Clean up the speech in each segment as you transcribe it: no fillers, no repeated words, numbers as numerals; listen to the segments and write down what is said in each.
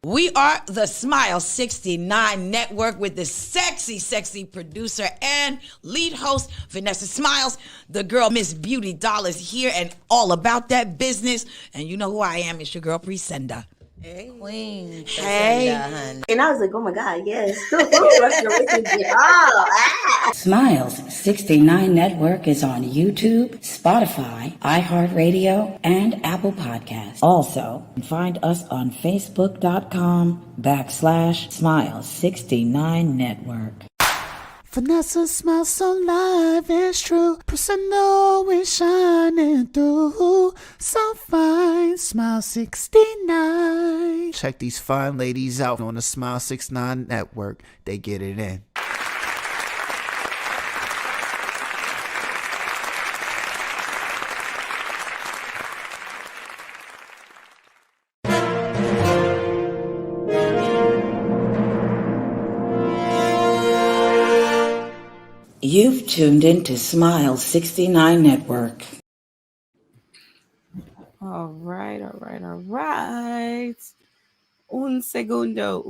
We are the Smile 69 Network with the sexy producer and lead host, Vanessa Smilez. The girl, Miss Beauty Doll, is here and all about that business. And you know who I am. It's your girl, Presenda. Hey. Queen. Hey. And I was like, oh my God, yes. Smilez 69 Network is on YouTube, Spotify, iHeartRadio, and Apple Podcasts. Also, find us on Facebook.com/Smilez69 Network. Vanessa smiles so live, it's true. Presenda is shining through. So fine, Smile 69. Check these fine ladies out on the Smile 69 Network. They get it in. You've tuned into Smilez 69 Network. All right. Un segundo.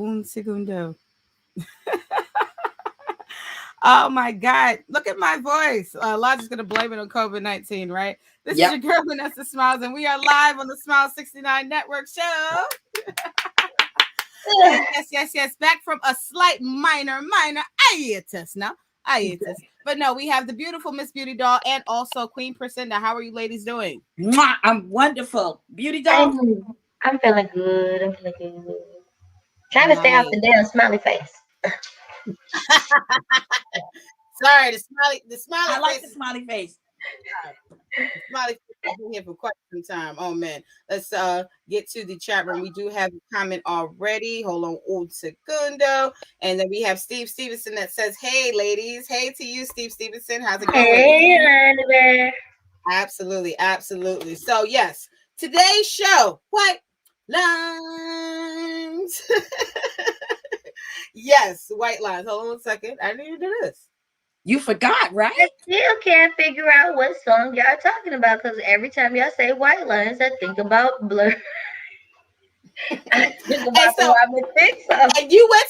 Oh my God. Look at my voice. Logic's going to blame it on COVID-19, right? This is your girl, Vanessa Smilez, and we are live on the Smile 69 Network show. Yes. Back from a slight minor hiatus now. But no, we have the beautiful Miss Beauty Doll and also Queen Presenda. How are you ladies doing? I'm wonderful. Beauty Doll. I'm feeling good. Trying to stay off the damn smiley face. Sorry, the smiley I like face. the smiley face. Smiley face has been here for quite some time. Oh man, let's get to the chat room. We do have a comment already. Hold on un segundo. And then we have Steve Stevenson that says, hey ladies. Hey to you, Steve Stevenson. How's it going? Hey, Honey Bear. Absolutely. So yes, today's show, White Lines. Yes, White Lines. Hold on 1 second. I need to do this. You forgot, right? I still can't figure out what song y'all talking about because every time y'all say white lines, I think about Blur. I think about the Robin Thicke song. And you went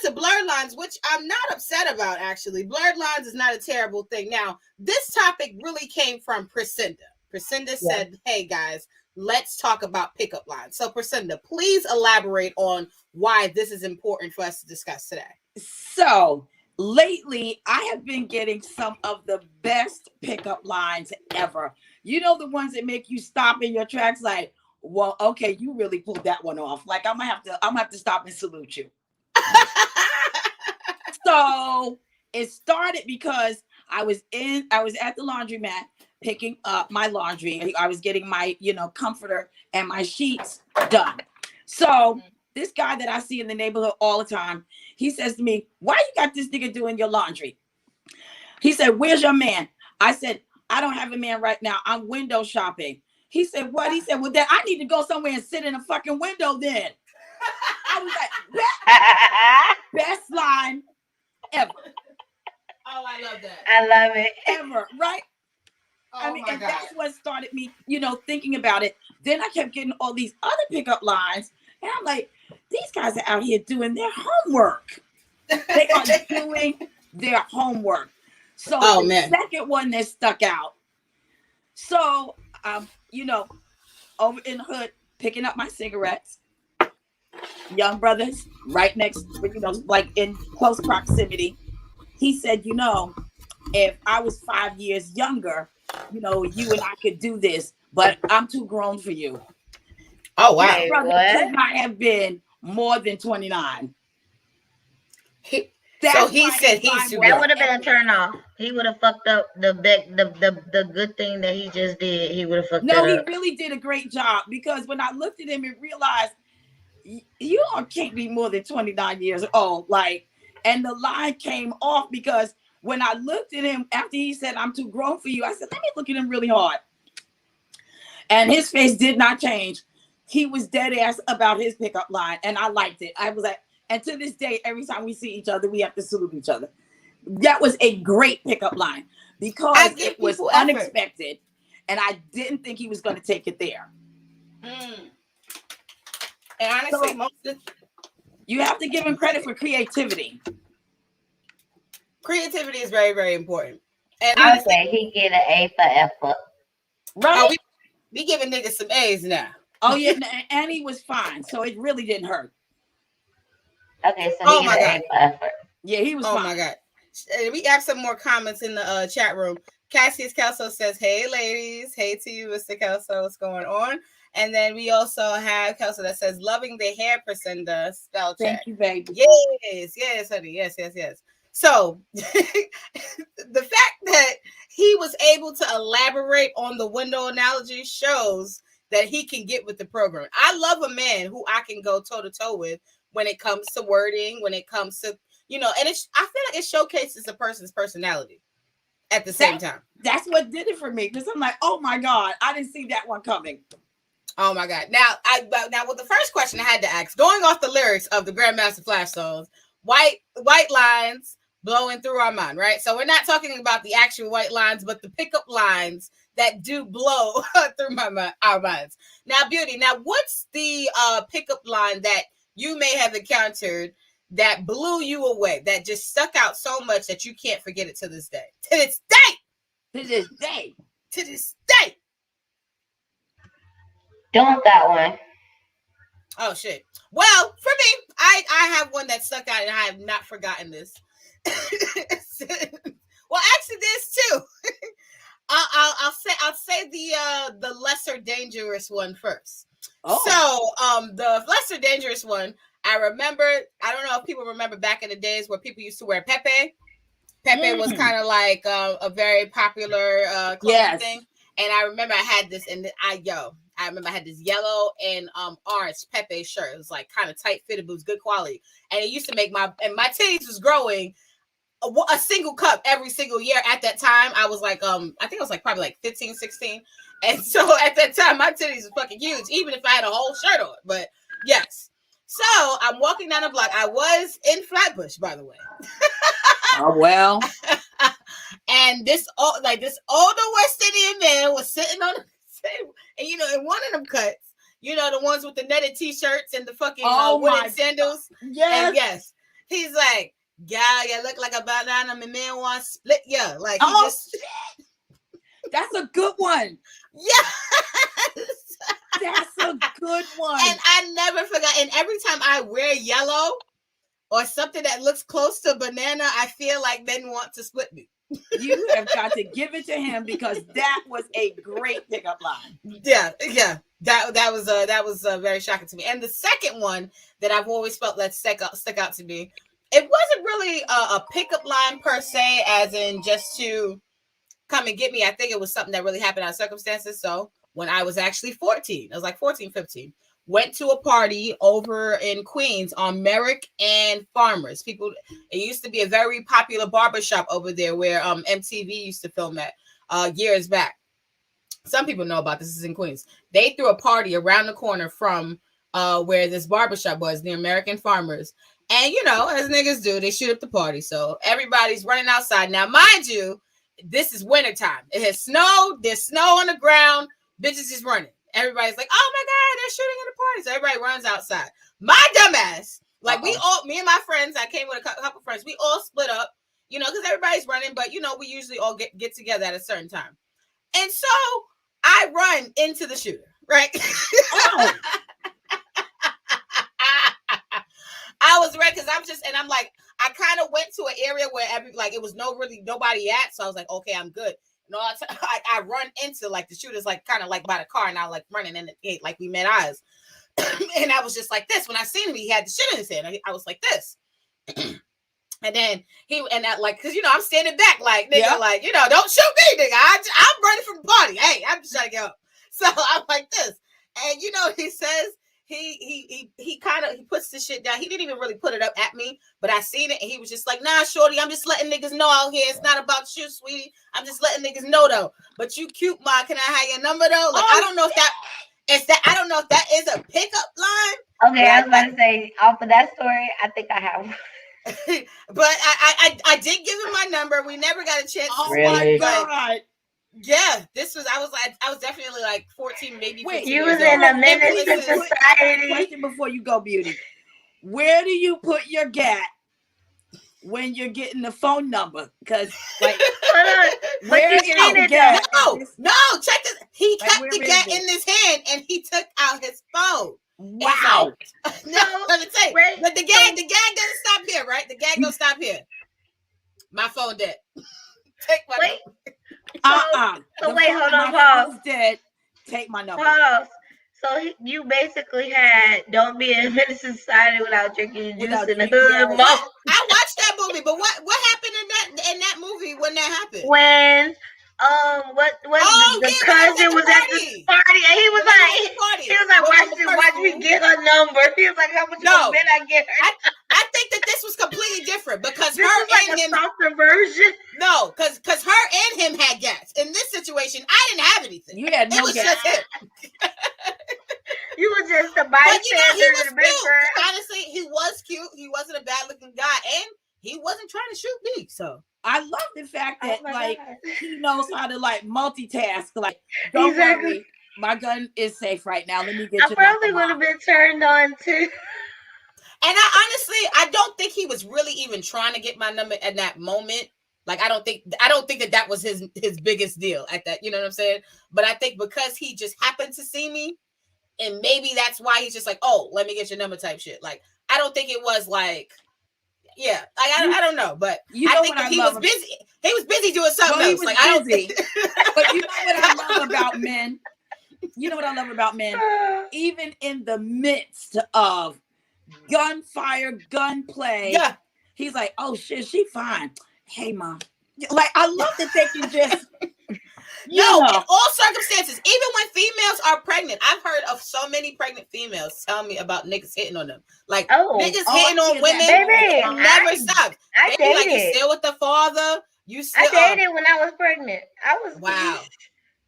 to Blurred Lines, which I'm not upset about actually. Blurred Lines is not a terrible thing. Now, this topic really came from Presenda. Presenda said, hey guys, let's talk about pickup lines. So Presenda, please elaborate on why this is important for us to discuss today. So lately, I have been getting some of the best pickup lines ever. You know, the ones that make you stop in your tracks like, well, okay, you really pulled that one off. Like I'm gonna have to stop and salute you. So it started because I was at the laundromat picking up my laundry. I was getting my, comforter and my sheets done. So this guy that I see in the neighborhood all the time, he says to me, why you got this nigga doing your laundry? He said, where's your man? I said, I don't have a man right now. I'm window shopping. He said, what? He said, well, then I need to go somewhere and sit in a fucking window then. I was like, best line ever. Oh, I love that. I love it. Ever, right? Oh, my God. That's what started me, thinking about it. Then I kept getting all these other pickup lines. And I'm like, these guys are out here doing their homework. They are doing their homework. So the second one that stuck out. So, over in the hood, picking up my cigarettes. Young brothers right next, like in close proximity. He said, if I was 5 years younger, you and I could do this, but I'm too grown for you. Oh, wow. My brother could not have been more than 29. So he said that would have been a turn off. He would have fucked up the good thing that he just did. He would have fucked No, it he up. really did a great job because when I looked at him and realized you can't be more than 29 years old, and the line came off because when I looked at him after he said, I'm too grown for you, I said, let me look at him really hard. And his face did not change. He was dead ass about his pickup line, and I liked it. I was like, and to this day, every time we see each other, we have to salute each other. That was a great pickup line because it was unexpected, and I didn't think he was going to take it there. And honestly, So, you have to give him credit for creativity. Creativity is very, very important. And I honestly, say he get an A for effort. Right? we giving niggas some A's now. Oh yeah, and he was fine, so it really didn't hurt. Okay, so he get an A for effort. Yeah, he was fine. Oh my God. We have some more comments in the chat room. Cassius Kelso says, hey ladies, hey to you, Mr. Kelso, what's going on? And then we also have Kelso that says, loving the hair, Priscinda, spell check. Thank you, baby. Yes, honey, yes. So the fact that he was able to elaborate on the window analogy shows that he can get with the program. I love a man who I can go toe to toe with when it comes to wording, when it comes to, and I feel like it showcases a person's personality at the same time. That's what did it for me, because I'm like, oh my God, I didn't see that one coming. Oh my God. Now with the first question I had to ask, going off the lyrics of the Grandmaster Flash songs, white lines blowing through our mind, right? So we're not talking about the actual white lines, but the pickup lines that do blow through our minds. Now, Beauty, what's the pickup line that you may have encountered that blew you away, that just stuck out so much that you can't forget it to this day? To this day. Don't that one. Oh shit. Well, for me, I have one that stuck out and I have not forgotten this. Well, actually there's two. I'll say the lesser dangerous one first. Oh. So the lesser dangerous one, I remember, I don't know if people remember back in the days where people used to wear Pepe. Pepe was kind of like a very popular clothing thing. And I remember I had this, and I remember I had this yellow and orange Pepe shirt. It was like kind of tight fitted, but it was good quality. And it used to make my titties was growing a single cup every single year. At that time, I was like, I think I was like probably like 15, 16. And so at that time, my titties were fucking huge, even if I had a whole shirt on. But yes. So I'm walking down the block. I was in Flatbush, by the way. Oh, well. And this older West Indian man was sitting on the table. And, in one of them cuts, the ones with the netted t-shirts and the fucking wooden sandals. Yes. And yes. He's like, "Gal, you look like a banana. My man wants split you." Like, that's a good one. Yes. That's a good one. And I never forgot. And every time I wear yellow or something that looks close to banana, I feel like men want to split me. You have got to give it to him, because that was a great pickup line. Yeah. That was very shocking to me. And the second one that I've always felt that stuck out to me, it wasn't really a pickup line per se, as in just to come and get me. I think it was something that really happened out of circumstances. So when I was actually 14, I was like 14, 15, went to a party over in Queens on Merrick and Farmers. It used to be a very popular barbershop over there where MTV used to film at years back. Some people know about this. This is in Queens. They threw a party around the corner from where this barbershop was, near American Farmers. And, as niggas do, they shoot up the party. So everybody's running outside. Now, mind you, this is wintertime. It has snowed. There's snow on the ground. Bitches is running. Everybody's like, oh my God, they're shooting at the party. So everybody runs outside. My dumbass, me and my friends, I came with a couple friends. We all split up, because everybody's running. But, we usually all get together at a certain time. And so I run into the shooter, right? Oh. I was ready because I'm like, I kind of went to an area where it was nobody at. So I was like, okay, I'm good. No, I run into like the shooters, like kind of like by the car, and I like running in the gate, like we met eyes. And I was just like this. When I seen him, he had the shit in his hand. I was like this. And then because I'm standing back, like, nigga, like, don't shoot me, nigga. I'm running from the party. Hey, I'm just trying to get up. So I'm like this. And he says, he puts the shit down. He didn't even really put it up at me, but I seen it, and he was just like, "Nah, shorty, I'm just letting niggas know out here. It's not about you, sweetie. I'm just letting niggas know though. But you cute, ma. Can I have your number though? Like, I don't know if I don't know if that is a pickup line." Okay, I was about to say, off of that story, I think I have. But I did give him my number. We never got a chance. Oh my God. Yeah, this was. I was definitely like 14, maybe 15 You years was in old. a menace to society. Question before you go, Beauty. Where do you put your gat when you're getting the phone number? Because like, Hold on. But where you is seen the it gat? though. No, check this. He Like, kept where the is gat it? in his hand and he took out his phone. Wow. No, Let me tell you. wait. But the gag doesn't stop here, right? The gag don't stop here. My phone dead. Take my Wait. number. So wait, hold on, My pause. phone's dead. Take my number. Pause. So you basically had "Don't Be a Menace to Society" without drinking juice Without in the drinking, hood. yes. Mom. I watched that movie, but what happened in that movie when that happened? When what the yeah, cousin was at the party and he was like, watch me get her number. He was like, how much more bet I get her? I think that this was completely different because This her was like and a him softer version. No, because her and him had gats. In this situation, I didn't have anything. You had no It was gas. just him. You were just a But bystander. he was in the big cute. girl. Honestly, he was cute. He wasn't a bad looking guy, and he wasn't trying to shoot me. So I love the fact that my like God. he knows how to like multitask. Like, don't Exactly. worry, my gun is safe right now. Let me get I your probably number, would have Mom. been turned on too. And I don't think he was really even trying to get my number at that moment. Like, I don't think that was his biggest deal at that. You know what I'm saying? But I think because he just happened to see me, and maybe that's why he's just like, oh, let me get your number type shit. Like, I don't think it was like, yeah, like I don't know, but I think that he was busy. He was busy doing something else. Like, I don't think. But you know what I love about men? You know what I love about men? Even in the midst of gunfire, gunplay, Yeah, he's like, oh shit, she fine. Hey, Mom. Like, I love that they can just in all circumstances, even when females are pregnant, I've heard of so many pregnant females tell me about niggas hitting on them. Like, niggas hitting on women, baby, never stops. I They be like, you dated. still with the father? You still? I dated when I was pregnant. I was Wow.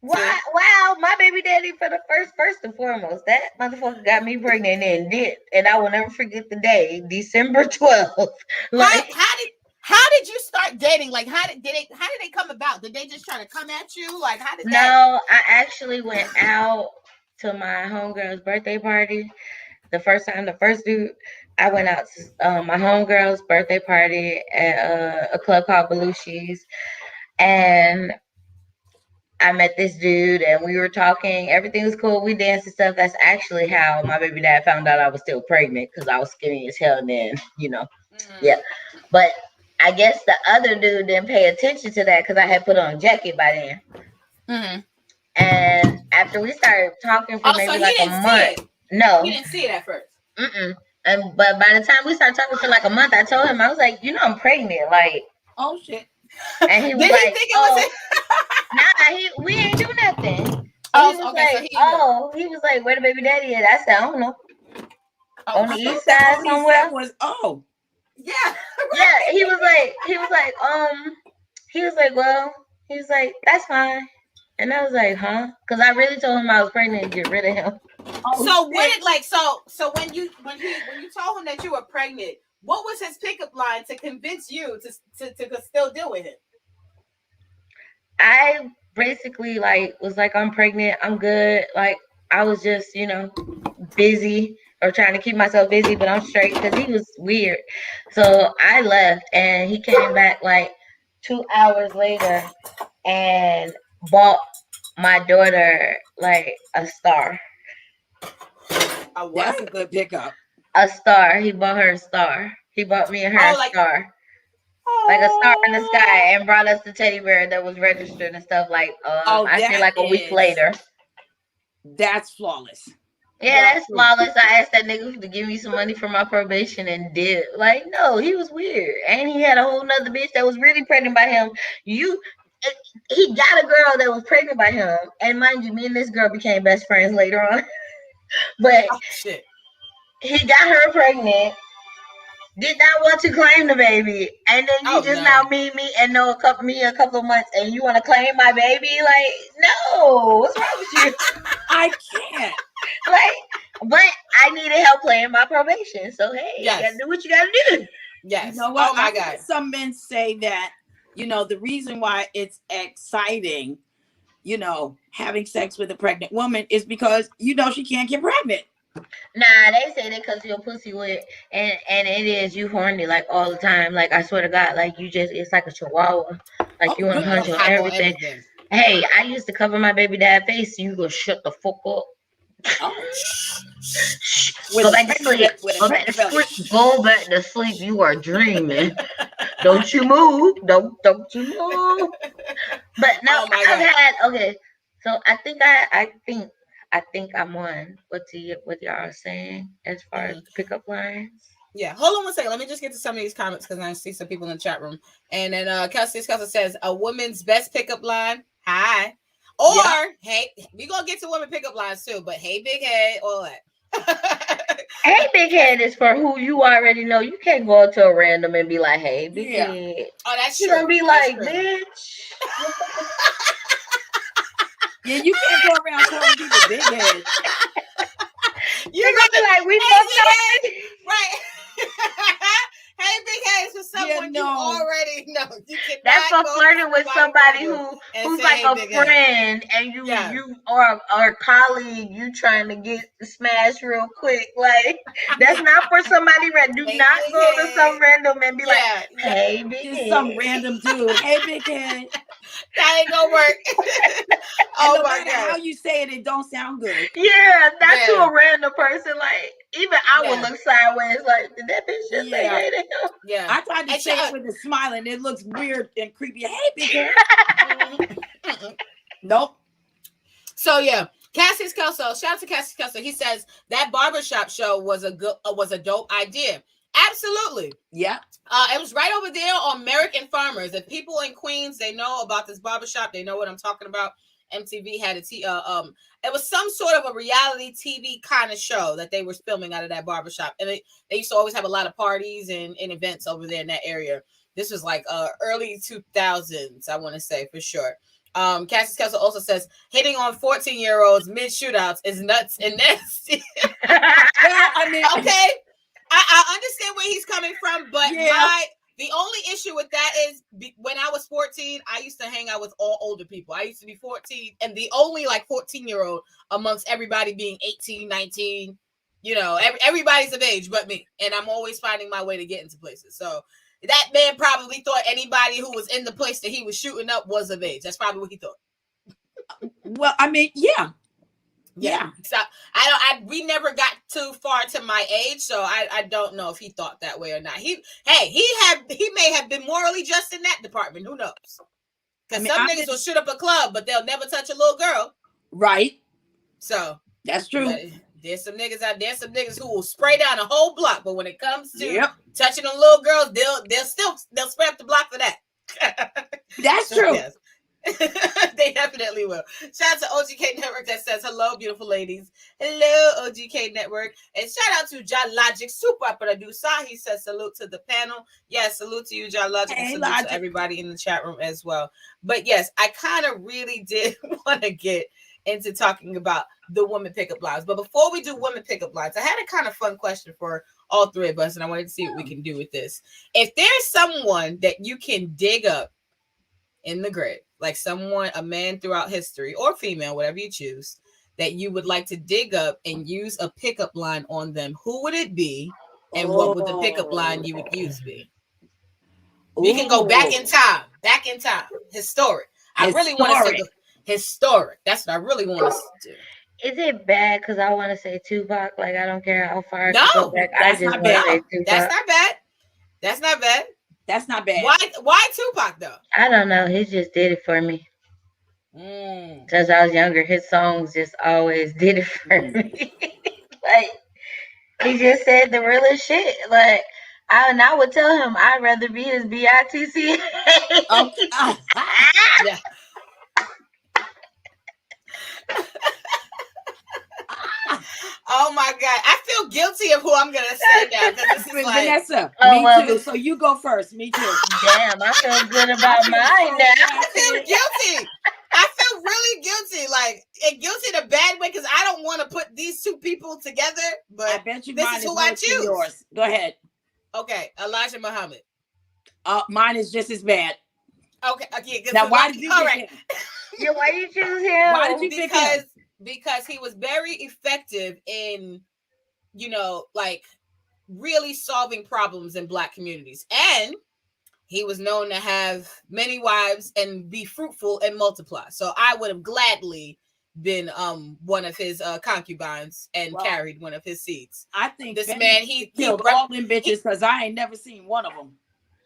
Wow, my baby daddy for the first and foremost. That motherfucker got me pregnant and I will never forget the day, December 12th. Like, how did you start dating? Like, how did they come about? Did they just try to come at you? Like, how did that? No, I actually went out to my homegirl's birthday party. The first dude, I went out to my homegirl's birthday party at a club called Belushi's, and I met this dude and we were talking. Everything was cool. We danced and stuff. That's actually how my baby dad found out I was still pregnant because I was skinny as hell then, Yeah. But I guess the other dude didn't pay attention to that because I had put on a jacket by then. Mm-hmm. And after we started talking for maybe like a month. No. He didn't see it at first. But by the time we started talking for like a month, I told him, I was like, I'm pregnant. Like, oh shit. And he was Did like, he think it was it? Nah, we ain't do nothing. He was like, where the baby daddy at? I said, I don't know. On the east side somewhere. Yeah. Yeah, he was like, that's fine. And I was like, huh? Because I really told him I was pregnant to get rid of him. So when you told him that you were pregnant, what was his pickup line to convince you to still deal with him? I basically was like, I'm pregnant, I'm good. Like, I was just, busy or trying to keep myself busy, but I'm straight because he was weird. So I left and he came back like 2 hours later and bought my daughter like a star. That's a good pickup. A star. He bought her a star. He bought me and her a star. Like a star in the sky, and brought us the teddy bear that was registered and stuff. Like, I feel like a week later. That's flawless. Yeah, that's flawless. I asked that nigga to give me some money for my probation and did. Like, no, he was weird. And he had a whole nother bitch that was really pregnant by him. He got a girl that was pregnant by him. And mind you, me and this girl became best friends later on. But he got her pregnant. Did not want to claim the baby, and then you now meet me and know a couple of months, and you want to claim my baby? Like, no, what's wrong with you? I can't. But I needed help playing my probation, so hey, you gotta do what you gotta do. Yes. You know what? Oh my God. Some men say that the reason why it's exciting having sex with a pregnant woman is because she can't get pregnant. Nah, they say that because your pussy wet, and it is you horny like all the time. Like I swear to God, like it's like a chihuahua, like you good. hunch on Hop on everything. everything. Hey, I used to cover my baby dad's face. So you go shut the fuck up. Oh, Go back to sleep. Go back to sleep. Go back to sleep. You are dreaming. Don't you move. Don't you move. But no, Oh my I've God. had okay. So I think I'm on what y'all are saying as far as the pickup lines. Yeah, hold on one second. Let me just get to some of these comments because I see some people in the chat room. And then Kelsey says a woman's best pickup line, hi. Or hey, we gonna get to women pickup lines too, but hey, big head, all that. Hey, big head is for who you already know. You can't go up to a random and be like, hey, big head. Oh, that's true. true. You gonna be like, bitch. Yeah, you can't go around calling people big head. You're gonna be like, we fucked up. Right. Hey, big head is for someone you already know. You That's for flirting with somebody who's like a friend, and you or a colleague. You trying to get smashed real quick. Like that's not for somebody. Do not go to some random and be like, "Hey, big head." Some random dude. Hey, big head. That ain't gonna work. Oh my God! How you say it, it don't sound good. Yeah, not to a random person. Like even I would look sideways. Like did that bitch just say hey to him? Yeah, I tried to say it with a smile, and it looks weird and creepy. Hey, big head. Nope. So yeah, Cassius Kelso. Shout out to Cassius Kelso. He says that barbershop show was a dope idea. Absolutely. Yeah. It was right over there on Merrick and Farmers. If people in Queens, they know about this barbershop. They know what I'm talking about. MTV had it was some sort of a reality TV kind of show that they were filming out of that barbershop. And they used to always have a lot of parties and events over there in that area. This was like early 2000s, I want to say for sure. Cassius Kelso also says hitting on 14-year-olds mid shootouts is nuts and nasty. I mean, okay. I understand where he's coming from, but the only issue with that is when I was 14, I used to hang out with all older people. I used to be 14 and the only like 14-year-old amongst everybody being 18, 19, everybody's of age but me. And I'm always finding my way to get into places. So that man probably thought anybody who was in the place that he was shooting up was of age. That's probably what he thought. Well, I mean, yeah. So we never got too far to my age, so I don't know if he thought that way or not. He may have been morally just in that department. Who knows? Because some niggas will shoot up a club, but they'll never touch a little girl. Right. So that's true. There's some niggas out there, some niggas who will spray down a whole block, but when it comes to touching on little girls, they'll spray up the block for that. That's true. Yes. They definitely will. Shout out to OGK Network that says hello, beautiful ladies. Hello, OGK Network. And shout out to John Logic, super producer. He says salute to the panel. Yes, salute to you, John Logic, and salute to everybody in the chat room as well. But yes, I kind of really did want to get into talking about the women pickup lines. But before we do women pickup lines, I had a kind of fun question for all three of us, and I wanted to see what we can do with this. If there's someone that you can dig up in the grid, like someone, a man throughout history or female, whatever you choose, that you would like to dig up and use a pickup line on them, who would it be? And what would the pickup line you would use be? We can go back in time, historic. I really want to say historic. That's what I really want to do. Is it bad because I want to say Tupac? Like I don't care how far. No, I just want to say Tupac. That's not bad. That's not bad. That's not bad. Why Tupac though? I don't know. He just did it for me. Since I was younger, his songs just always did it for me. Like he just said the realest shit. Like I would tell him I'd rather be his BITC. Yeah. Oh my God. I feel guilty of who I'm going to say now. This is Vanessa, me too. So you go first. Me too. Damn, I feel good about mine now. I feel guilty. I feel really guilty. Like, and guilty in a bad way because I don't want to put these two people together. But I bet you this mine is who I choose. Yours. Go ahead. Okay. Elijah Muhammad. Mine is just as bad. Okay. Now, why did you all right. Yeah, why you choose him? Why did you pick him? Because he was very effective in, like really solving problems in Black communities, and he was known to have many wives and be fruitful and multiply. So I would have gladly been one of his concubines and carried one of his seeds. I think this man he killed all them bitches because I ain't never seen one of them.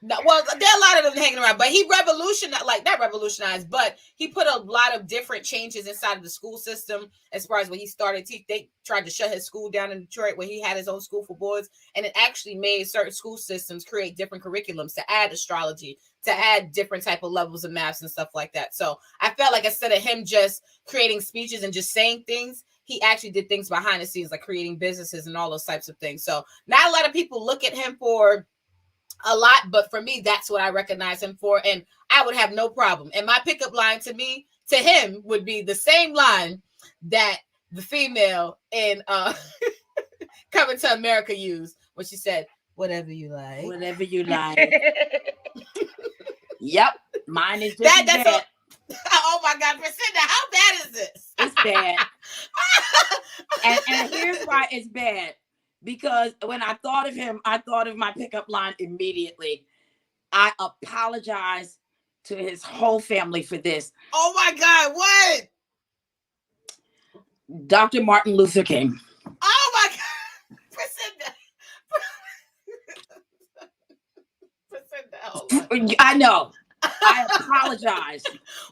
No, well, there are a lot of them hanging around, but he revolutionized, not revolutionized, but he put a lot of different changes inside of the school system. As far as when he started, they tried to shut his school down in Detroit where he had his own school for boys, and it actually made certain school systems create different curriculums to add astrology, to add different type of levels of maths and stuff like that. So I felt like instead of him just creating speeches and just saying things, he actually did things behind the scenes, like creating businesses and all those types of things. So not a lot of people look at him for a lot, but for me, that's what I recognize him for, and I would have no problem. And my pickup line to him would be the same line that the female in Coming to America used when she said, "Whatever you like, whatever you like." Yep, mine is just that's bad. Oh my God, Priscilla, how bad is this? It's bad. and here's why it's bad. Because when I thought of him, I thought of my pickup line immediately. I apologize to his whole family for this. Oh my God, what? Dr. Martin Luther King. Oh my God. Priscilla. Priscilla, I know. I apologize.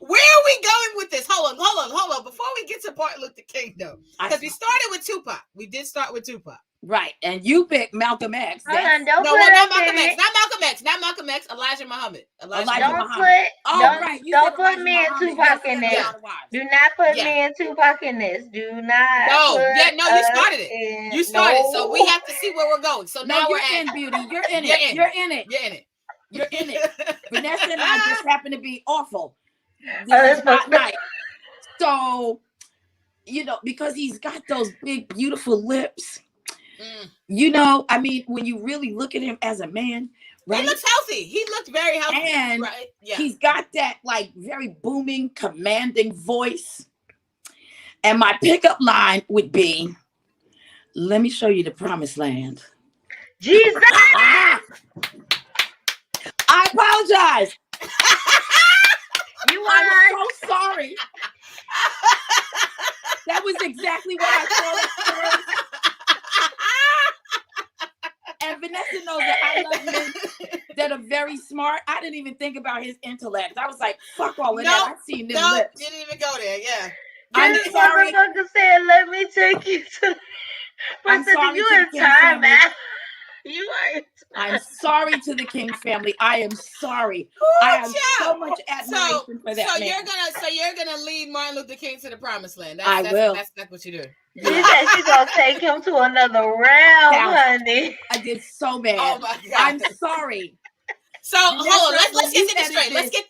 Where are we going with this? Hold on. Before we get to Martin Luther King, though, because we started with Tupac. We did start with Tupac. Right. And you picked Malcolm X. Hold on, not Malcolm X. Elijah Muhammad. Don't put me and Tupac in this. Do not put me and Tupac in this. Do not. You started it. You started. So we have to see where we're going. So now we're in, Beauty. You're in it. You're in it. Vanessa and I just happen to be awful. This is not night. So, because he's got those big, beautiful lips. I mean, when you really look at him as a man, right? He looks healthy. He looked very healthy. And he's got that like very booming, commanding voice. And my pickup line would be, "Let me show you the promised land." Jesus! I apologize. I'm so sorry. That was exactly what I thought at first. And Vanessa knows that I love men that are very smart. I didn't even think about his intellect. I was like, fuck all of that. I've seen them lips. Didn't even go there, yeah. I'm sorry. Motherfucker said, "Let me take you to..." I'm sorry you to in the time, King man. You are. I'm sorry to the King family. I am sorry. I have so much admiration for that man. You're gonna lead Martin Luther King to the promised land. I will. That's what you do. She said she's gonna take him to another realm, honey. I did so bad. Oh my God. I'm sorry. So hold on. Let's get this straight. Let's get.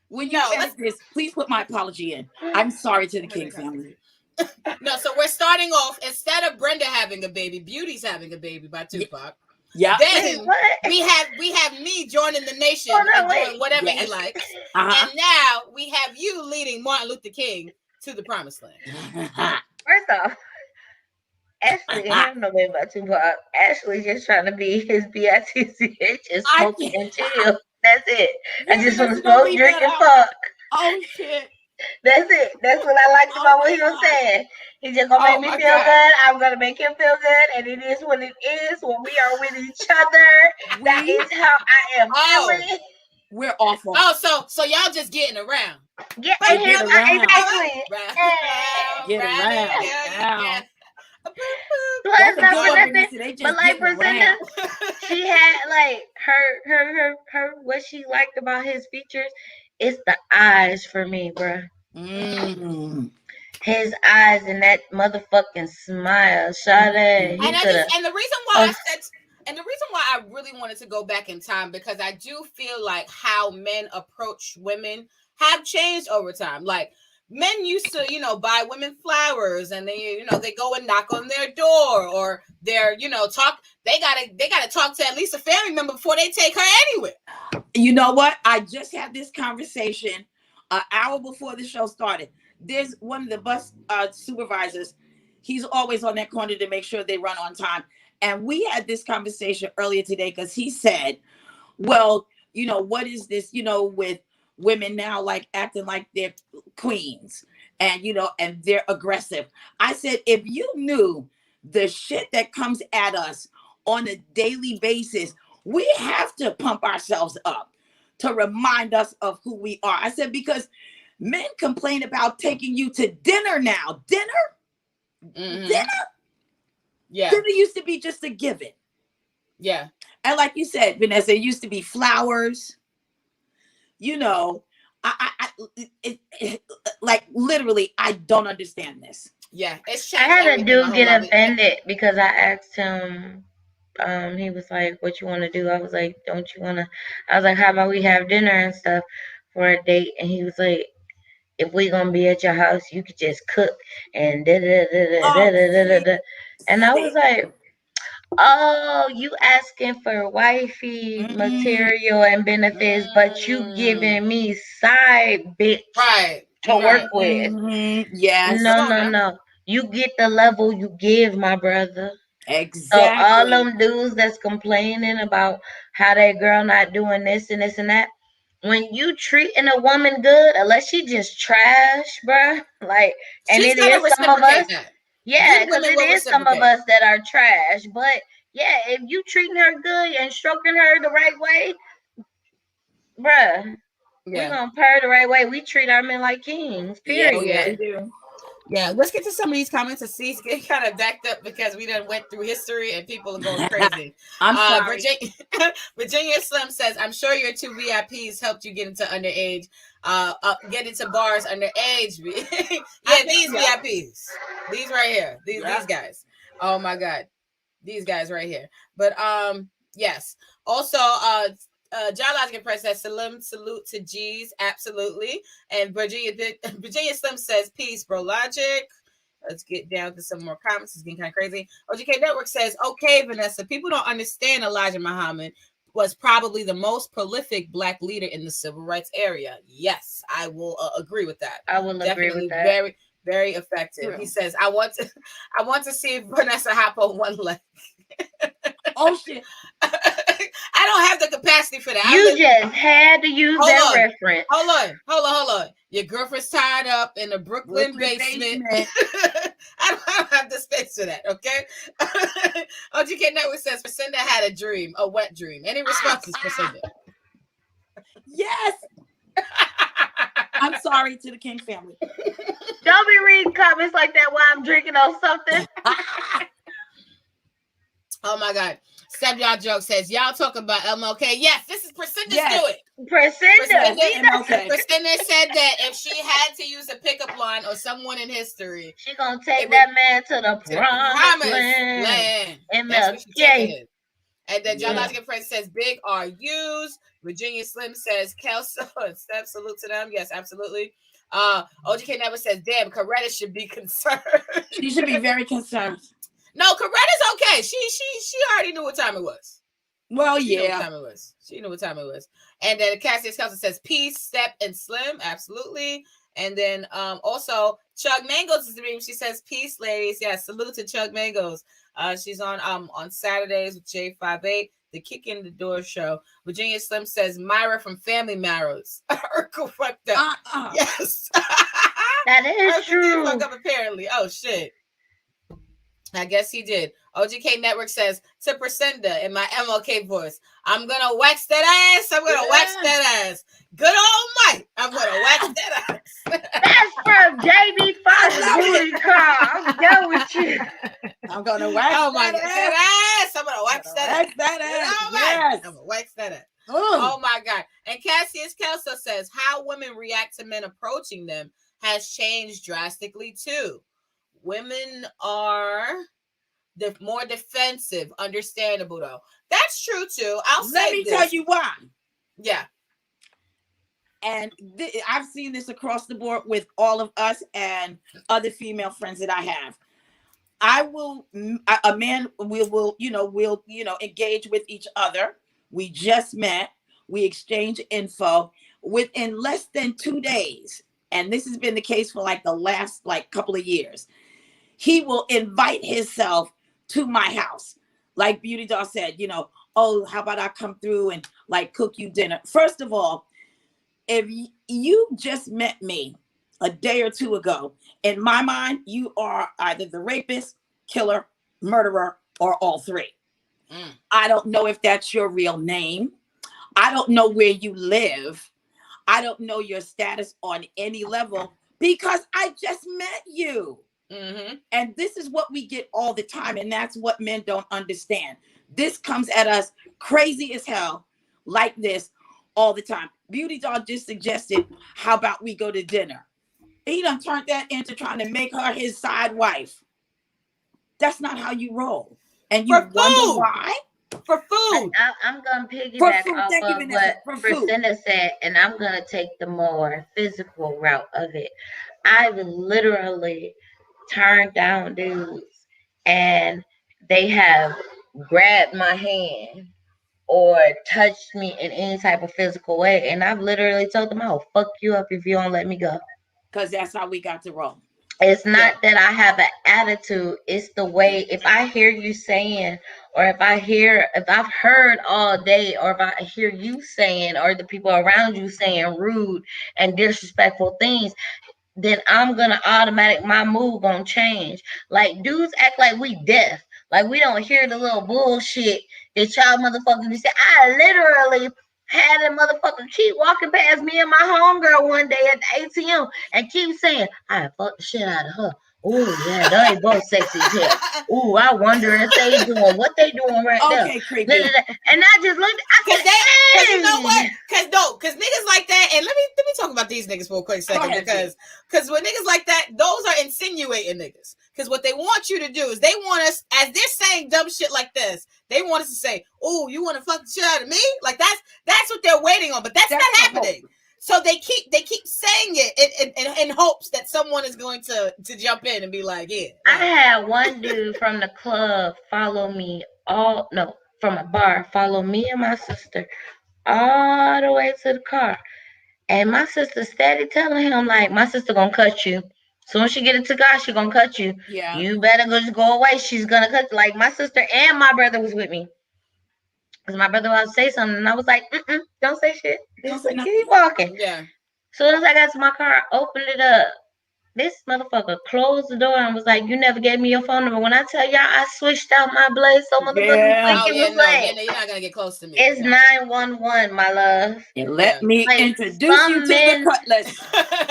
When you edit this, please put my apology in. I'm sorry to the King family. No, so we're starting off, instead of Brenda having a baby, Beauty's having a baby by Tupac. Yeah. Then we have me joining the nation and doing whatever he likes. And now we have you leading Martin Luther King to the promised land. First off, Ashley ain't have no way about Tupac. Ashley just trying to be his bitch and smoke and chill. That's it. I just want to smoke, drink, and fuck. Oh shit. That's it. That's what I liked about what he was saying. He just gonna make me feel good. I'm gonna make him feel good, and it is what it is. When we are with each other, that is how I am feeling. We're awful. Oh, so y'all just getting around. Get around. Exactly. Get around. Plus, not for nothing, but like Priscilla, she had like her what she liked about his features. It's the eyes for me, bro. His eyes and that motherfucking smile, SH0TS. And the reason why I really wanted to go back in time, because I do feel like how men approach women have changed over time. Like, men used to, buy women flowers, and they go and knock on their door, or they're, talk. They gotta talk to at least a family member before they take her anywhere. You know what? I just had this conversation An hour before the show started, there's one of the bus supervisors. He's always on that corner to make sure they run on time. And we had this conversation earlier today because he said, well, what is this, with women now like acting like they're queens and, and they're aggressive. I said, if you knew the shit that comes at us on a daily basis, we have to pump ourselves up to remind us of who we are. I said, because men complain about taking you to dinner now. Dinner? Dinner? Yeah. Dinner used to be just a given. Yeah. And like you said, Vanessa, it used to be flowers. Like literally, I don't understand this. Yeah, it's I changed. had a dude get offended because I asked him. He was like, "What you want to do?" I was like, "Don't you want to?" I was like, "How about we have dinner and stuff for a date?" And he was like, "If we gonna be at your house, you could just cook and da da da da da da da da." And I was like, "Oh, you asking for wifey material and benefits, but you giving me side bitch to work with." Yes. No. You get the level you give, my brother. Exactly. So all them dudes that's complaining about how that girl not doing this and this and that, when you treating a woman good, unless she just trash, bruh, like, and she's it is some of us, yeah, because it is some of us that are trash. But yeah, if you treating her good and stroking her the right way, bruh, we gonna purr the right way. We treat our men like kings. Period. Yeah, we do. Yeah, let's get to some of these comments and see. It's getting kind of backed up because we done went through history and people are going crazy. I'm sorry. Virginia Slim says, "I'm sure your two VIPs helped you get into underage, get into bars underage." Yeah, these VIPs, these right here, these guys. Oh my God, these guys right here. But yes. Also, John Logic Press says, salute to G's, absolutely. And Virginia Slim says, peace, bro Logic. Let's get down to some more comments. It's getting kind of crazy. OGK Network says, okay, Vanessa, people don't understand Elijah Muhammad was probably the most prolific Black leader in the civil rights area. Yes, I will agree with that. I will agree with that. Very, very effective. True. He says, I want to see Vanessa hop on one leg. Oh shit. I don't have the capacity for that. You just had to use that reference. Hold on. Your girlfriend's tied up in the Brooklyn basement. I don't have the space for that, okay? OGK Network says, Priscinda had a dream, a wet dream. Any responses, Priscinda? Yes. I'm sorry to the King family. Don't be reading comments like that while I'm drinking on something. Oh my God. Step Y'all Joke says, y'all talk about MLK. Yes, this is Priscinda's do it. Priscinda said that if she had to use a pickup line or someone in history, she gonna take that man to the promised land. MLK. And then John Logic Friend says, big RUs. Virginia Slim says, Kelso and Steph, salute to them. Yes, absolutely. OGK Never says, damn, Coretta should be concerned. She should be very concerned. No, Coretta's okay. She already knew what time it was. Well, she knew what time it was. She knew what time it was. And then Cassius Kelson says, peace, Step, and Slim. Absolutely. And then also Chug Mangos is the dream. She says, peace, ladies. Yeah, salute to Chug Mangos. She's on Saturdays with J58, the Kick in the Door show. Virginia Slim says, Myra from Family Marrows. Urkel fucked up. Yes. That is true. Fuck up apparently. Oh shit. I guess he did. OGK Network says, to Priscinda in my MLK voice, I'm going to wax that ass. I'm going to wax that ass. Good old Mike. I'm going to wax that ass. That's from JB Fox's booty call. I'm done with you. I'm going to wax that ass. I'm going to wax that ass. Yes. I'm going to wax that ass. Oh my God. And Cassius Kelso says, how women react to men approaching them has changed drastically too. Women are more defensive. Understandable though. That's true too. Let me tell you why. Yeah. And I've seen this across the board with all of us and other female friends that I have. A man will engage with each other. We just met. We exchange info. within less than 2 days, and this has been the case for like the last like couple of years, he will invite himself to my house. Like Beauty Doll said, you know, oh, how about I come through and like cook you dinner? First of all, if you just met me a day or two ago, in my mind, you are either the rapist, killer, murderer, or all three. I don't know if that's your real name. I don't know where you live. I don't know your status on any level because I just met you. And this is what we get all the time. And that's what men don't understand. This comes at us crazy as hell like this all the time. Beauty Doll just suggested, how about we go to dinner? He done turned that into trying to make her his side wife. That's not how you roll. And you wonder why? For food. I'm going to piggyback off of what food. Priscilla said, and I'm going to take the more physical route of it. I've literally turned down dudes, and they have grabbed my hand or touched me in any type of physical way, and I've literally told them, I'll fuck you up if you don't let me go. Because that's how we got to roll. It's not that I have an attitude. It's the way, if I hear you saying, or if I've heard all day, or if I hear you saying, or the people around you saying rude and disrespectful things, then I'm gonna my mood gonna change. Like, dudes act like we deaf. Like we don't hear the little bullshit that y'all motherfuckers say. I literally had a motherfucker keep walking past me and my homegirl one day at the ATM and keep saying, I fucked the shit out of her. Oh yeah, they both sexy as hell. Oh, I wonder if they doing what they doing right there. Okay, creepy. And I just looked. Cause you know what? Cause niggas like that. And let me talk about these niggas for a quick second, because when niggas like that, those are insinuating niggas. Because what they want you to do is they want us, as they're saying dumb shit like this, they want us to say, "Oh, you want to fuck the shit out of me?" Like that's what they're waiting on. But that's not happening. So they keep saying it in hopes that someone is going to jump in and be like, yeah. I had one dude from the club follow me from a bar, follow me and my sister all the way to the car. And my sister steady telling him, like, my sister gonna cut you. Soon as she get into God, she gonna cut you. Yeah. You better just go away. She's gonna cut you. Like, my sister and my brother was with me. Because my brother was to say something, and I was like, don't say shit. Just keep walking. Yeah. Soon as I got to my car, opened it up. This motherfucker closed the door and was like, you never gave me your phone number. When I tell y'all I switched out my blade so motherfucking quick, you're not gonna get close to me. It's 911, my love. And let me introduce you to the cutlass.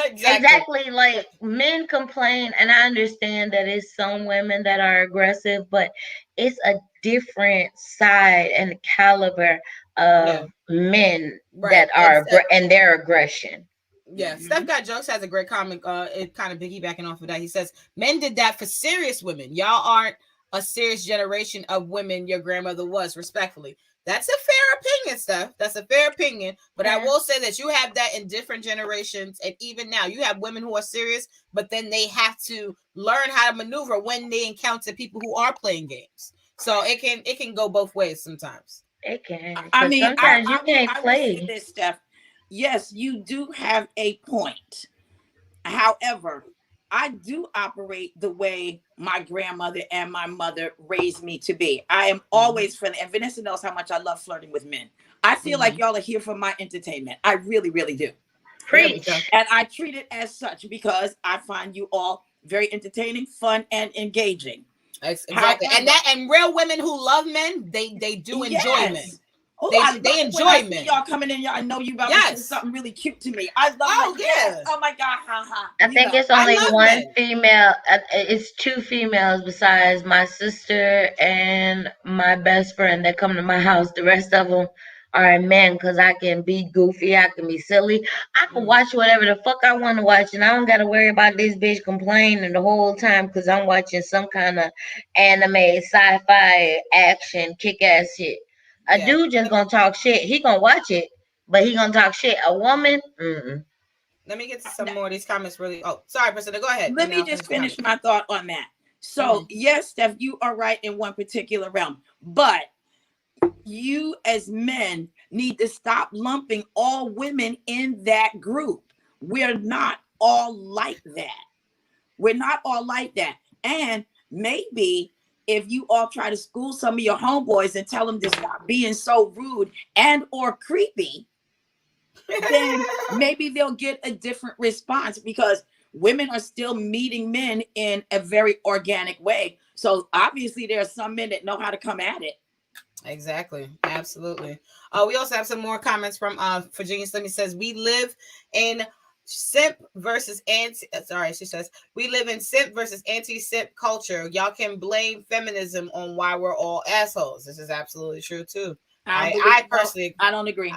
Exactly. Like, men complain, and I understand that it's some women that are aggressive, but it's a different side and caliber of men that are and their aggression. Yeah, Steph Got Jokes has a great comment. It kind of piggybacking off of that. He says, men did that for serious women. Y'all aren't a serious generation of women your grandmother was, respectfully. That's a fair opinion, Steph. That's a fair opinion. But I will say that you have that in different generations. And even now, you have women who are serious, but then they have to learn how to maneuver when they encounter people who are playing games. So it can go both ways sometimes. It can. I mean, sometimes you can't play. I will say this, Steph. Yes, you do have a point. However, I do operate the way my grandmother and my mother raised me to be. I am always friendly. And Vanessa knows how much I love flirting with men. I feel like y'all are here for my entertainment. I really, really do. Preach. And I treat it as such because I find you all very entertaining, fun, and engaging. Exactly. However, and real women who love men, they do enjoy men. Oh, they enjoy men. Y'all coming in, y'all know you about to say something really cute to me. I love it. Oh my God, I think it's only one female. It's two females besides my sister and my best friend that come to my house. The rest of them are men because I can be goofy, I can be silly, I can watch whatever the fuck I want to watch, and I don't got to worry about this bitch complaining the whole time because I'm watching some kind of anime, sci-fi, action, kick-ass shit. A dude just gonna talk shit. He gonna watch it, but he gonna talk shit. A woman, Let me get to some more of these comments. Really, sorry, Priscilla, go ahead. Let me just finish my thought on that. So yes, Steph, you are right in one particular realm, but you as men need to stop lumping all women in that group. We're not all like that. We're not all like that. And maybe if you all try to school some of your homeboys and tell them to stop being so rude and or creepy, then maybe they'll get a different response, because women are still meeting men in a very organic way. So obviously there are some men that know how to come at it. Exactly. Absolutely. We also have some more comments from Virginia Slimmy says, we live in simp versus anti, she says, we live in simp versus anti-simp culture. Y'all can blame feminism on why we're all assholes. This is absolutely true too. I personally, I don't agree.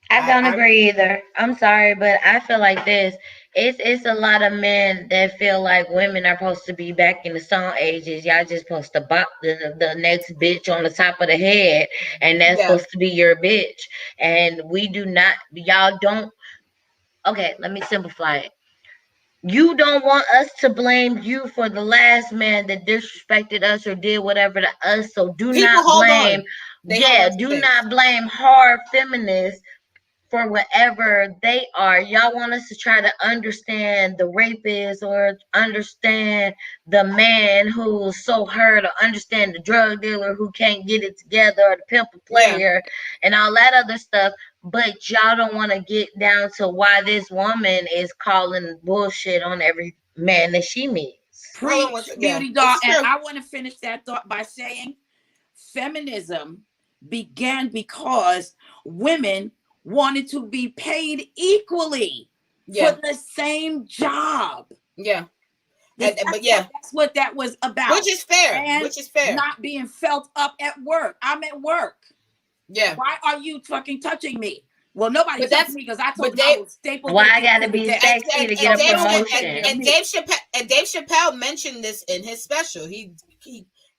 I don't agree either. I'm sorry, but I feel like this. It's a lot of men that feel like women are supposed to be back in the Stone Ages. Y'all just supposed to bop the next bitch on the top of the head, and that's supposed to be your bitch. And we do not. Y'all don't. Okay, let me simplify it. You don't want us to blame you for the last man that disrespected us or did whatever to us. So do not blame. Do not blame hard feminists for whatever they are. Y'all want us to try to understand the rapist, or understand the man who's so hurt, or understand the drug dealer who can't get it together, or the pimp player, and all that other stuff. But y'all don't want to get down to why this woman is calling bullshit on every man that she meets. Preach, beauty doll. And I want to finish that thought by saying feminism began because women wanted to be paid equally for the same job. That's what that was about. Which is fair. And not being felt up at work. I'm at work. Why are you fucking touching me? Well, nobody touched me because I told them I was stapled. Why I gotta be sexy to get a promotion? And Dave Chappelle mentioned this in his special. He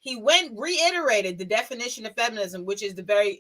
reiterated the definition of feminism, which is the very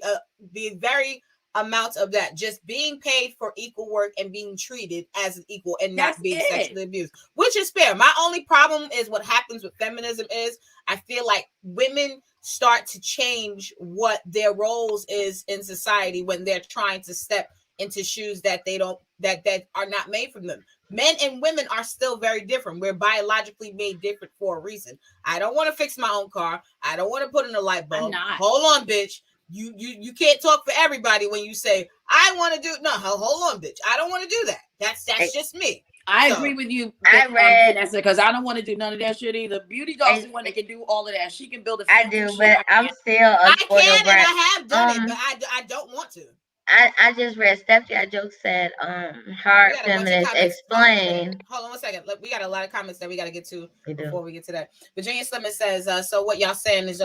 amount of that, just being paid for equal work and being treated as an equal and not being sexually abused, which is fair. My only problem is what happens with feminism is I feel like women start to change what their roles is in society when they're trying to step into shoes that they don't that are not made for them. Men and women are still very different. We're biologically made different for a reason. I don't want to fix my own car. I don't want to put in a light bulb. Hold on, bitch. You can't talk for everybody when you say I want to do hold on, bitch. I don't want to do that. That's just me. I agree with you. I read because I don't want to do none of that shit either. Beauty doll's the one that can do all of that. She can build a. I do, but I'm still a spoiled brat. And I have done it, but I don't want to. I just read Steph Joke said hard feminists explain. Hold on one second. Look, we got a lot of comments that we got to get to before we get to that. Virginia Slimmer says, so what y'all saying is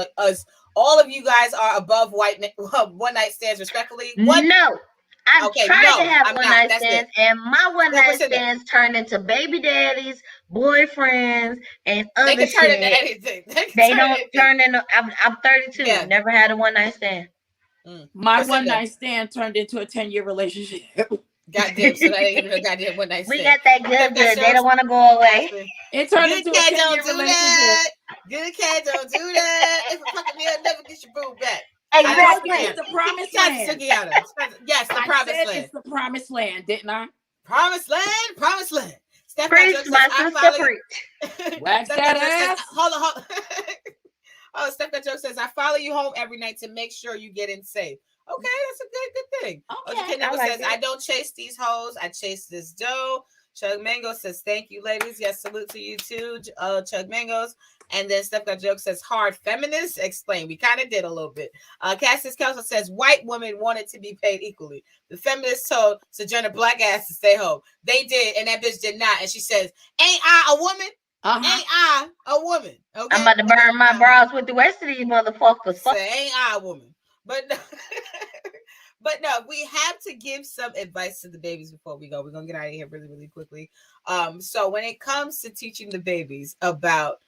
all of you guys are above one night stands respectfully? What? No. I've tried to have one night stands, and my one night stands turned into baby daddies, boyfriends, and other they shit. Turn into anything. They don't turn into. I'm 32. Yeah. Never had a one night stand. My one night stand turned into a 10-year relationship. Goddamn, so that ain't even a goddamn one night stand. We got that good. They don't want to go away. It turned into a 10-year relationship. Good cat, don't do that. If a fucking meal, never get your boo back. Exactly. It's the promised land. Yes, the promised land. It's the promised land, didn't I? Promised land. Preach, my sister, preach. Wax that ass. Hold on. Oh, Steph Joke says, I follow you home every night to make sure you get in safe. Okay, that's a good thing. Okay, Never says, I don't chase these hoes. I chase this dough. Chug Mango says, thank you, ladies. Yes, salute to you too, Chug Mangoes. And then Steph Joke says, hard feminists. Explain. We kind of did a little bit. Cassius Kelso says, white women wanted to be paid equally. The feminists told Sojourner Black ass to stay home. They did, and that bitch did not. And she says, ain't I a woman? Ain't I a woman? Okay? I'm about to burn my bras with the rest of these motherfuckers. Say, ain't I a woman? But no, we have to give some advice to the babies before we go. We're gonna get out of here really, really quickly. So when it comes to teaching the babies about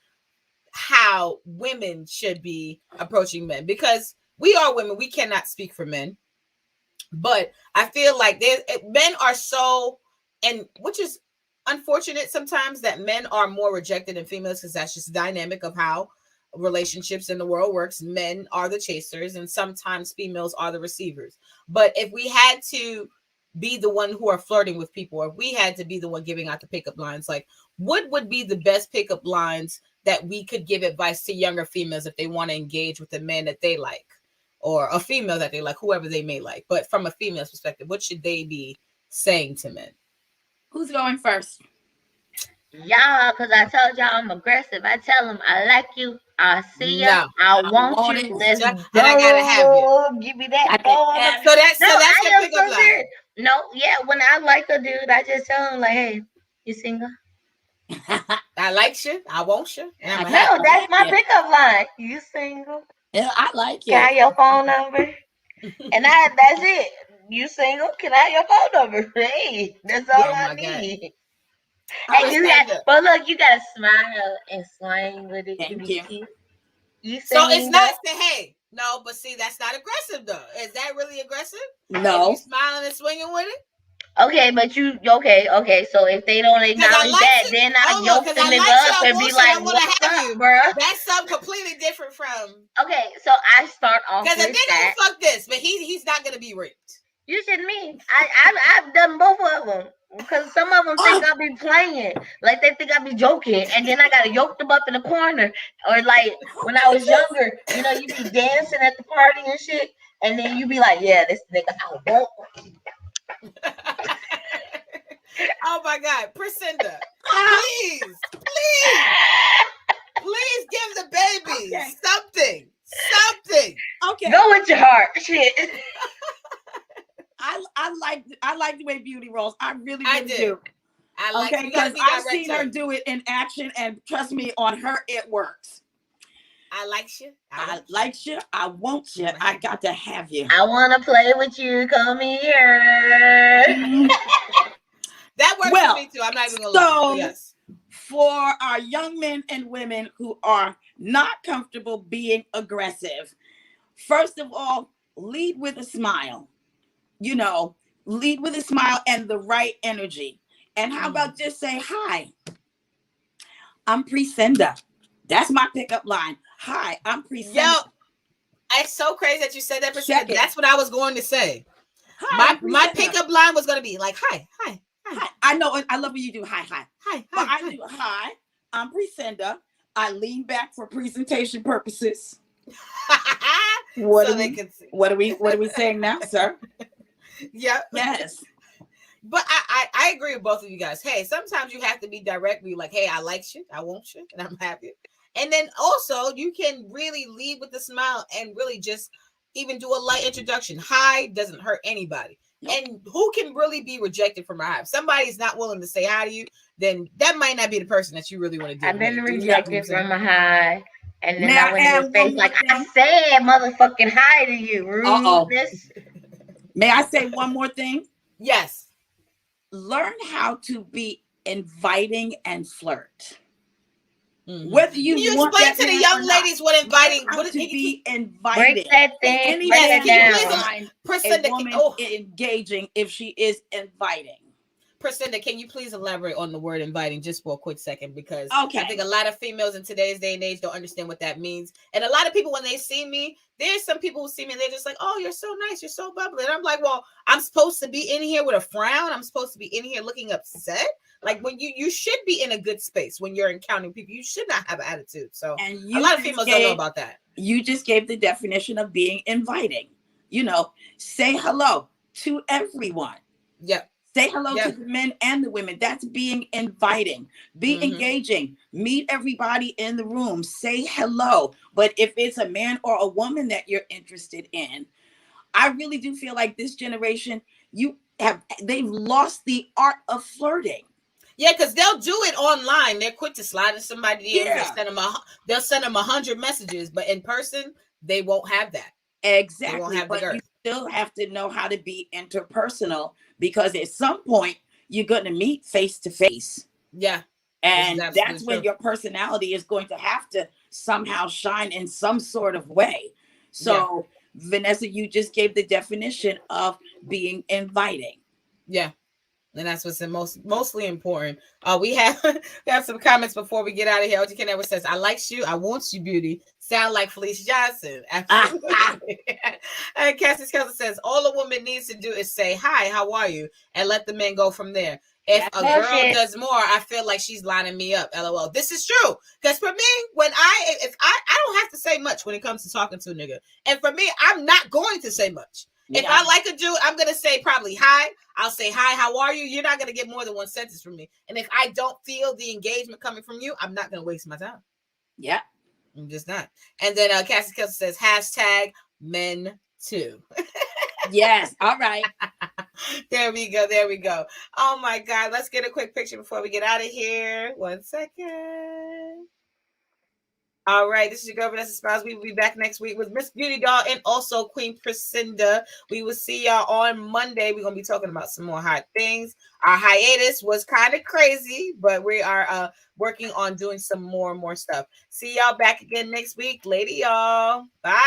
how women should be approaching men, because we are women, we cannot speak for men, but I feel like men are so, and which is unfortunate sometimes, that men are more rejected than females, because that's just dynamic of how relationships in the world works, men are the chasers and sometimes females are the receivers. But if we had to be the one who are flirting with people, or if we had to be the one giving out the pickup lines, like what would be the best pickup lines that we could give advice to younger females if they want to engage with a man that they like, or a female that they like, whoever they may like? But from a female's perspective, what should they be saying to men? Who's going first? Y'all, because I told y'all I'm aggressive. I tell them I like you, I see you, No, I I want want you. it. Let's and go. I gotta have you. Give me that I can phone. have So that's No, so that's I your am pickup so line. serious. No, yeah, when I like a dude, I just tell him like, hey, you single? I like you, I want you, and I'm I happy. No, that's my Yeah. pickup line. You single? Yeah, I like Can I it. have your phone number? And that's it. You single? Can I have your phone number? Hey, that's all Yeah. Oh I my God. need. I And you Understand got, that. but look, you gotta smile and swing with it. Give Thank me you. cute. You So it's single? not say, hey, no, but see, that's not aggressive though. Is that really aggressive? If you No. smiling and swinging with it? Okay, but you okay. So if they don't Because I acknowledge like that, you. then I Hold on, yoke because the I nigga like you, up I and be want you, and I like, want to "What's have up, you. bruh?" That's something completely different from. Okay, so I start off Because if with they that. don't fuck this, but he's not gonna be raped. You shouldn't me. I've done both of them because some of them think I be playing, like they think I be joking, and then I gotta yoke them up in the corner. Or like when I was younger, you know, you be dancing at the party and shit, and then you be like, "Yeah, this nigga, I want." Oh my God, Priscinda, Ah, please give the baby Okay. something. Okay. Go with your heart, shit. I like the way Beauty rolls. I really I do. do. I like Okay, you gotta because be I've direct seen to her it. do it in action, and trust me, on her it works. I like you. I like you. I want you. I got to have you. I wanna play with you. Come here. That works Well, for me too. I'm not even gonna lie. so Yes. for our young men and women who are not comfortable being aggressive, first of all, lead with a smile. You know, lead with a smile and the right energy. And how about just say, hi, I'm Priscinda. That's my pickup line. Hi, I'm Priscinda. Yo, it's so crazy that you said that, Priscilla. Check it. That's what I was going to say. Hi, My Priscinda. pickup line was going to be like, hi. Hi. I know it. I love when you do hi. But I Hi. do hi, I'm Priscinda. I lean back for presentation purposes. What So are they we, can see. what are we saying now, sir? Yeah. Yes. But I agree with both of you guys. Hey, sometimes you have to be direct. Be like, hey, I like you, I want you, and I'm happy. And then also you can really lead with the smile and really just even do a light introduction. Hi doesn't hurt anybody. Nope. And who can really be rejected from a hi? If somebody's not willing to say hi to you, then that might not be the person that you really want to do. I've been You know what I'm rejected saying? from a high, and then Now I went in add his one face more like, I thing. said motherfucking hi to you, rudeness. May I say one more thing? Yes. Learn how to be inviting and flirt. Mm-hmm. Whether you Can you want explain that to the man young or not, ladies what inviting? how What to can be you inviting? Break that thing, Any break man it can you will please down. find a Priscilla, woman engaging if she is inviting. Priscilla, can you please elaborate on the word inviting just for a quick second? Because Okay. I think a lot of females in today's day and age don't understand what that means. And a lot of people, when they see me, there's some people who see me and they're just like, oh, you're so nice, you're so bubbly. And I'm like, well, I'm supposed to be in here with a frown. I'm supposed to be in here looking upset. Like when you should be in a good space when you're encountering people. You should not have an attitude. So And a lot of females don't know about that. You just gave the definition of being inviting. You know, say hello to everyone. Yep. Say hello to the men and the women. That's being inviting. Be engaging. Meet everybody in the room. Say hello. But if it's a man or a woman that you're interested in, I really do feel like this generation, they've lost the art of flirting. Yeah, because they'll do it online. They're quick to slide in somebody DMs. Yeah. They'll send them 100 messages, but in person, they won't have that. Exactly. They won't have the but girth. you still have to know how to be interpersonal, because at some point you're going to meet face to face. Yeah. And that's when your personality is going to have to somehow shine in some sort of way. So, Vanessa, you just gave the definition of being inviting. Yeah. And that's what's mostly important. We have some comments before we get out of here. OG Ken Edwards says, "I like you, I want you, beauty." Sound like Felicia Johnson. Absolutely. And Cassie Skelton says, "All a woman needs to do is say hi, how are you, and let the men go from there. If a girl does more, I feel like she's lining me up. LOL." This is true. Because for me, when I don't have to say much when it comes to talking to a nigga. And for me, I'm not going to say much. Yeah. If I like a dude, I'm going to say probably hi. I'll say, hi, how are you? You're not going to get more than one sentence from me. And if I don't feel the engagement coming from you, I'm not going to waste my time. Yeah. I'm just not. And then Cassie Kelso says, hashtag men too. Yes. All right. There we go. There we go. Oh my God. Let's get a quick picture before we get out of here. 1 second. All right, this is your girl Vanessa Smilez. We will be back next week with Miss Beauty Doll and also Queen Priscinda. We will see y'all on Monday. We're gonna be talking about some more hot things. Our hiatus was kind of crazy, but we are working on doing some more and more stuff. See y'all back again next week. Later, y'all. Bye.